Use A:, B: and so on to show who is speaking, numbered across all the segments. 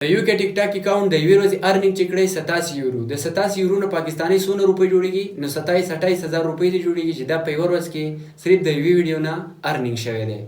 A: د یو کې ټیک ټاک اکاونټ د یوې ورځې ارنینګ چې کړی 87 یورو د 87 یورو نه پاکستاني څونه روپۍ جوړیږي نو 27 هزار روپۍ دې جوړیږي چې دا په یوه ورځ کې صرف د یوې ویډیو نه ارنینګ شوی دی.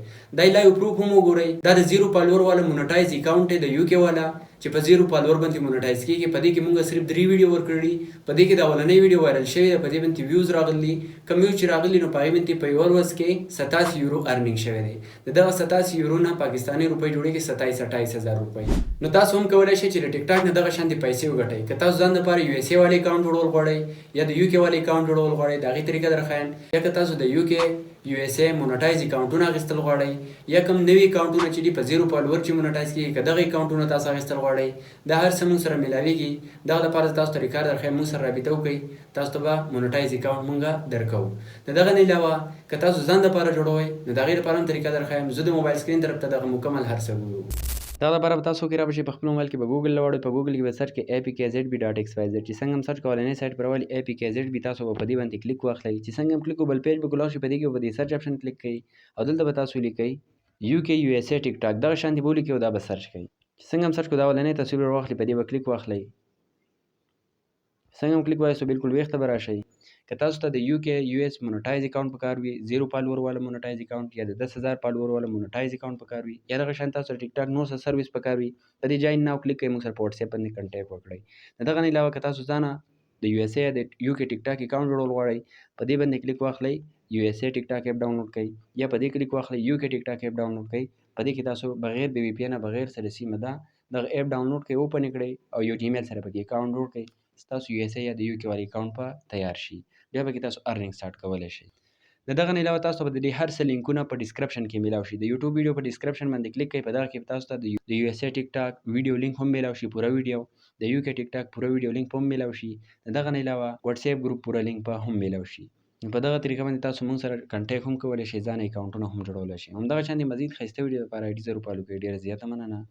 A: دا لایو پروف هم وګورئ. دا د 0 فالوور والا مونټایز اکاونټ دی د یو کې والا چې په 0 فالوور باندې مونټایز کیږي. په دې کې موږ صرف 3 ویډیو ورکړي. په دې کې د اولنۍ ویډیو وایرل شوی دی. په دې باندې ویوز راغلي. کوم ویوز چې راغلي نو په هغې باندې په یوه ورځ کې 87 یورو ارنینګ شوی دی. د دغه 87 یورو نه پاکستاني روپۍ جوړیږي 27 هزار روپۍ. نو تاسو هم کولی شئ چې د ټیک ټاک نه دغه شانتې پیسې وګټئ. که تاسو ځان دپاره یو اس اے والی اکاونټ جوړول غواړئ یا د یو کې والی اکاونټ جوړول غواړئ د هغې طریقه در ښیم. یا که تاسو د یو کې یو اس اے مونټایز اکاونټونه اخیستل غواړئ یا کوم نوي اکاونټونه چې دي په 0 فالوور چې مونټایز کېږي که دغه اکاونټونه تاسو اخیستل غواړئ دا هر څه موږ سره میلاویږي. دغه دپاره تاسو ته ریکارډ درښیم موږ سره رابطه وکړئ. تاسو ته به مونټایز اکاونټ موږ درکوو. د دغه نه علاوه که تاسو ځان دپاره جوړوئ نو د هغې لپاره هم طریقه درښیم. زه د موبایل سکرین طرف ته دغه مکمل هر څه ګورو. دغه لپاره به تاسو کې رابشئ په خپل موبایل کې به ګوګل لوړئ. په ګوګل کې به سرچ کړئ apkzb.xyz چې څنګه هم سرچ کوئ اولنی سایټ پر راولي apkzb. تاسو به په دې باندې کلیک واخلئ. چې څنګه هم کلیک وکړو بل پیج به کلاو شي. په دې کې به په دې سرچ اپشن کلیک کوئ او دلته به تاسو لیکئ UK USA ټیک ټاک دغه شانتې به ولیکئ او دا به سرچ کوئ. چې څنګه هم سرچ کړو دا اولنی تصویر ور واخلئ. په دې به کلیک واخلئ. څنګه هم کلیک وایاستو بالکل ویښ ته به راشئ. که تاسو ته د یو کې یو اس مونټایز اکاونټ پکار وي 0 فالوور والا مونټایز اکاونټ یا د 10,000 فالوور والا مونټایز اکاونټ پکار وي یا دغه شان تاسو ټیک ټاک نور څه سرویس پکار وي په دې جاین ناو کلیک کړئ. موږ سره په واتساپ باندې کنټیکټ وکړئ. د دغه نه علاوه که تاسو ځانه د یو اس اے د یو کې ټیک ټاک اکاونټ جوړول غواړئ په دې باندې کلیک واخلئ. یو اس اے ټیک ټاک ایپ ډاونلوډ کړئ یا په دې کلیک واخلئ یو کې ټیک ټاک ایپ ډاونلوډ کړئ. په دې کې تاسو بغیر د وی پی ان بغیر سره سیمه ده دغه ایپ ډاونلوډ کړئ اوپن کړئ او یو جیمیل سره پکې اکاونټ جوړ کړئ. ستاسو یو اس اے یا د یو کې والی اکاونټ په تیار شي. بیا پکې تاسو ارنینګ سٹارټ کولی شئ. د دغه نه علاوه تاسو ته به د دې هر څه لینکونه په ډسکرپشن کې میلاو شي. د یوټیوب ویډیو په ډسکرپشن باندې کلیک کړئ. په دغه کې تاسو ته د یو اس اے ټیک ټاک ویډیو لینک هم میلاو شي پوره ویډیو. د یو کې ټیک ټاک پوره ویډیو لینک هم میلاو شي. د دغه نه علاوه واتساپ ګروپ پوره لینک په هم میلاو شي. په دغه طریقه باندې تاسو موږ سره کنټیکټ هم کولی شئ. ځان اکاونټونه هم جوړولی شئ. همدغه شانتې مزید ښایسته ویډیو لپاره آی ډي ضرور فالو کړئ. ډېره زیاته مننه.